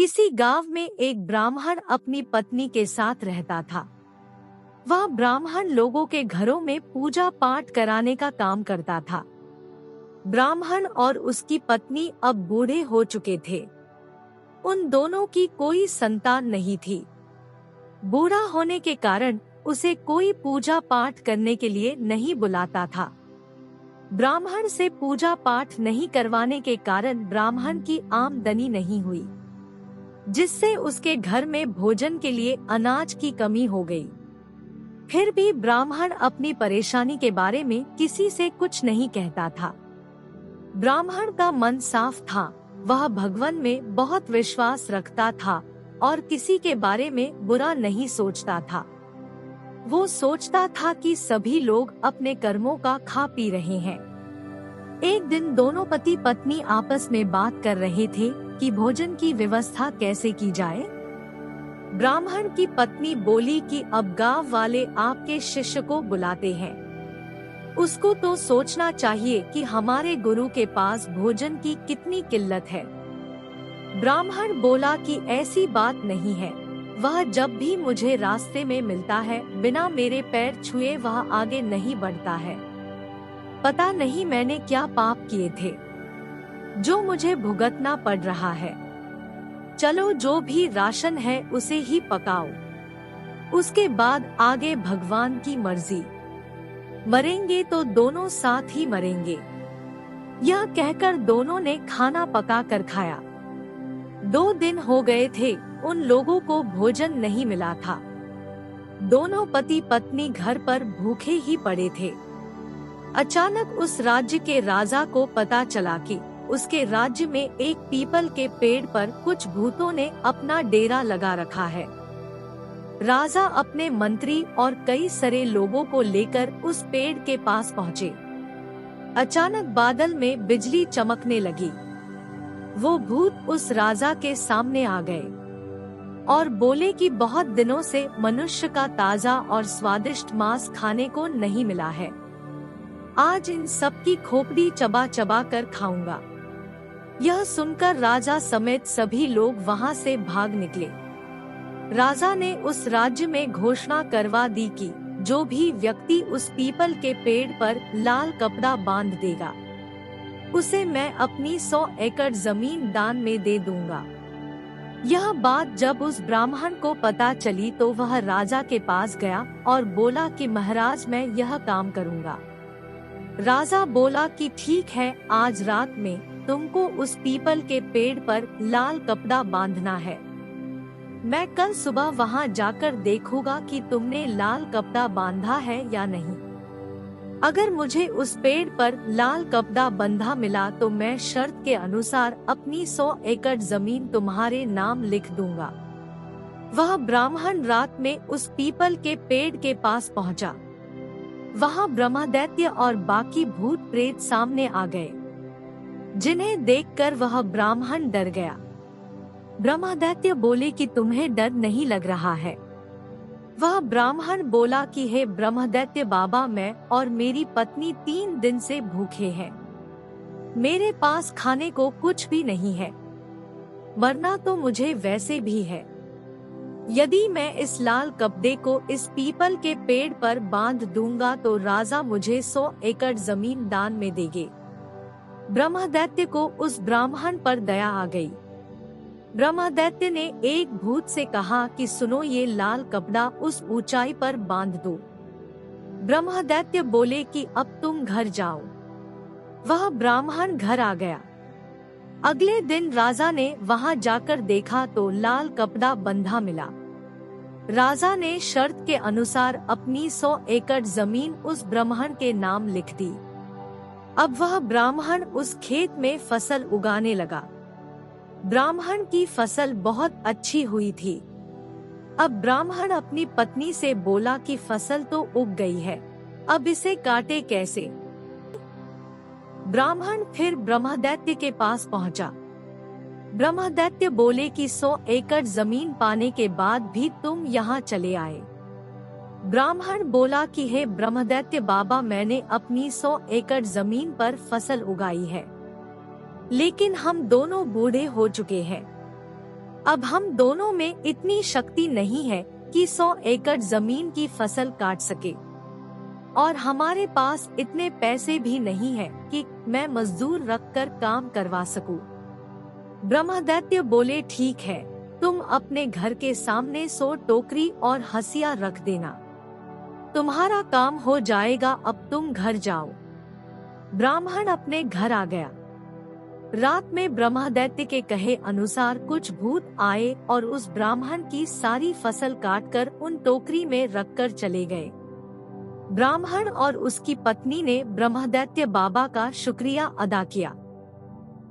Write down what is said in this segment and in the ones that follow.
किसी गांव में एक ब्राह्मण अपनी पत्नी के साथ रहता था। वह ब्राह्मण लोगों के घरों में पूजा पाठ कराने का काम करता था। ब्राह्मण और उसकी पत्नी अब बूढ़े हो चुके थे। उन दोनों की कोई संतान नहीं थी। बूढ़ा होने के कारण उसे कोई पूजा पाठ करने के लिए नहीं बुलाता था। ब्राह्मण से पूजा पाठ नहीं करवाने के कारण ब्राह्मण की आमदनी नहीं हुई, जिससे उसके घर में भोजन के लिए अनाज की कमी हो गई। फिर भी ब्राह्मण अपनी परेशानी के बारे में किसी से कुछ नहीं कहता था। ब्राह्मण का मन साफ था, वह भगवान में बहुत विश्वास रखता था और किसी के बारे में बुरा नहीं सोचता था। वो सोचता था कि सभी लोग अपने कर्मों का खा पी रहे हैं। एक दिन दोनों पति पत्नी आपस में बात कर रहे थे कि भोजन की व्यवस्था कैसे की जाए। ब्राह्मण की पत्नी बोली कि अब गांव वाले आपके शिष्य को बुलाते हैं। उसको तो सोचना चाहिए कि हमारे गुरु के पास भोजन की कितनी किल्लत है। ब्राह्मण बोला कि ऐसी बात नहीं है, वह जब भी मुझे रास्ते में मिलता है बिना मेरे पैर छुए वह आगे नहीं बढ़ता है। पता नहीं मैंने क्या पाप किए थे जो मुझे भुगतना पड़ रहा है। चलो जो भी राशन है उसे ही पकाओ, उसके बाद आगे भगवान की मर्जी। मरेंगे तो दोनों साथ ही मरेंगे। यह कहकर दोनों ने खाना पका कर खाया। 2 दिन हो गए थे, उन लोगों को भोजन नहीं मिला था। दोनों पति पत्नी घर पर भूखे ही पड़े थे। अचानक उस राज्य के राजा को पता चला कि उसके राज्य में एक पीपल के पेड़ पर कुछ भूतों ने अपना डेरा लगा रखा है। राजा अपने मंत्री और कई सारे लोगों को लेकर उस पेड़ के पास पहुँचे। अचानक बादल में बिजली चमकने लगी। वो भूत उस राजा के सामने आ गए और बोले कि बहुत दिनों से मनुष्य का ताजा और स्वादिष्ट मांस खाने को नहीं मिला है। आज इन सब की खोपड़ी चबा चबा कर खाऊंगा। यह सुनकर राजा समेत सभी लोग वहां से भाग निकले। राजा ने उस राज्य में घोषणा करवा दी कि जो भी व्यक्ति उस पीपल के पेड़ पर लाल कपड़ा बांध देगा उसे मैं अपनी 100 एकड़ जमीन दान में दे दूंगा। यह बात जब उस ब्राह्मण को पता चली तो वह राजा के पास गया और बोला कि महाराज मैं यह काम करूंगा। राजा बोला कि ठीक है, आज रात में तुमको उस पीपल के पेड़ पर लाल कपड़ा बांधना है। मैं कल सुबह वहां जाकर देखूंगा कि तुमने लाल कपड़ा बांधा है या नहीं। अगर मुझे उस पेड़ पर लाल कपड़ा बंधा मिला तो मैं शर्त के अनुसार अपनी 100 एकड़ जमीन तुम्हारे नाम लिख दूंगा। वह ब्राह्मण रात में उस पीपल के पेड़ के पास पहुंचा। वहां ब्रह्मदैत्य और बाकी भूत प्रेत सामने आ गए, जिन्हें देखकर वह ब्राह्मण डर गया। ब्रह्मदैत्य बोले कि तुम्हें डर नहीं लग रहा है। वह ब्राह्मण बोला कि हे ब्रह्मदैत्य बाबा, मैं और मेरी पत्नी 3 दिन से भूखे हैं। मेरे पास खाने को कुछ भी नहीं है। मरना तो मुझे वैसे भी है। यदि मैं इस लाल कपड़े को इस पीपल के पेड़ पर बांध दूंगा तो राजा मुझे 100 एकड़ जमीन दान में देंगे। ब्रह्मदैत्य को उस ब्राह्मण पर दया आ गई। ब्रह्मदैत्य ने एक भूत से कहा कि सुनो, ये लाल कपड़ा उस ऊंचाई पर बांध दो। ब्रह्मदैत्य बोले कि अब तुम घर जाओ। वह ब्राह्मण घर आ गया। अगले दिन राजा ने वहां जाकर देखा तो लाल कपड़ा बंधा मिला। राजा ने शर्त के अनुसार अपनी 100 एकड़ जमीन उस ब्राह्मण के नाम लिख दी। अब वह ब्राह्मण उस खेत में फसल उगाने लगा। ब्राह्मण की फसल बहुत अच्छी हुई थी। अब ब्राह्मण अपनी पत्नी से बोला कि फसल तो उग गई है, अब इसे काटे कैसे। ब्राह्मण फिर ब्रह्मदैत्य के पास पहुंचा। ब्रह्मदैत्य बोले कि 100 एकड़ जमीन पाने के बाद भी तुम यहाँ चले आए। ब्राह्मण बोला कि हे ब्रह्मदैत्य बाबा, मैंने अपनी 100 एकड़ जमीन पर फसल उगाई है, लेकिन हम दोनों बूढ़े हो चुके हैं। अब हम दोनों में इतनी शक्ति नहीं है कि 100 एकड़ जमीन की फसल काट सके, और हमारे पास इतने पैसे भी नहीं है कि मैं मजदूर रखकर काम करवा सकूं। ब्रह्मदैत्य बोले, ठीक है, तुम अपने घर के सामने 100 टोकरी और हंसिया रख देना, तुम्हारा काम हो जाएगा, अब तुम घर जाओ। ब्राह्मण अपने घर आ गया। रात में ब्रह्मदैत्य के कहे अनुसार कुछ भूत आए और उस ब्राह्मण की सारी फसल काटकर उन टोकरी में रखकर चले गए। ब्राह्मण और उसकी पत्नी ने ब्रह्मदैत्य बाबा का शुक्रिया अदा किया।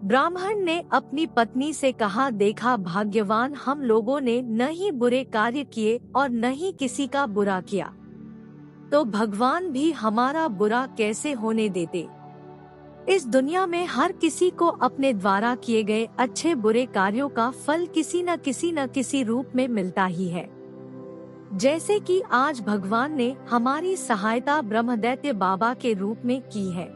ब्राह्मण ने अपनी पत्नी से कहा, देखा भाग्यवान, हम लोगों ने न ही बुरे कार्य किए और न ही किसी का बुरा किया, तो भगवान भी हमारा बुरा कैसे होने देते। इस दुनिया में हर किसी को अपने द्वारा किए गए अच्छे बुरे कार्यों का फल किसी न किसी रूप में मिलता ही है। जैसे कि आज भगवान ने हमारी सहायता ब्रह्मदैत्य बाबा के रूप में की है।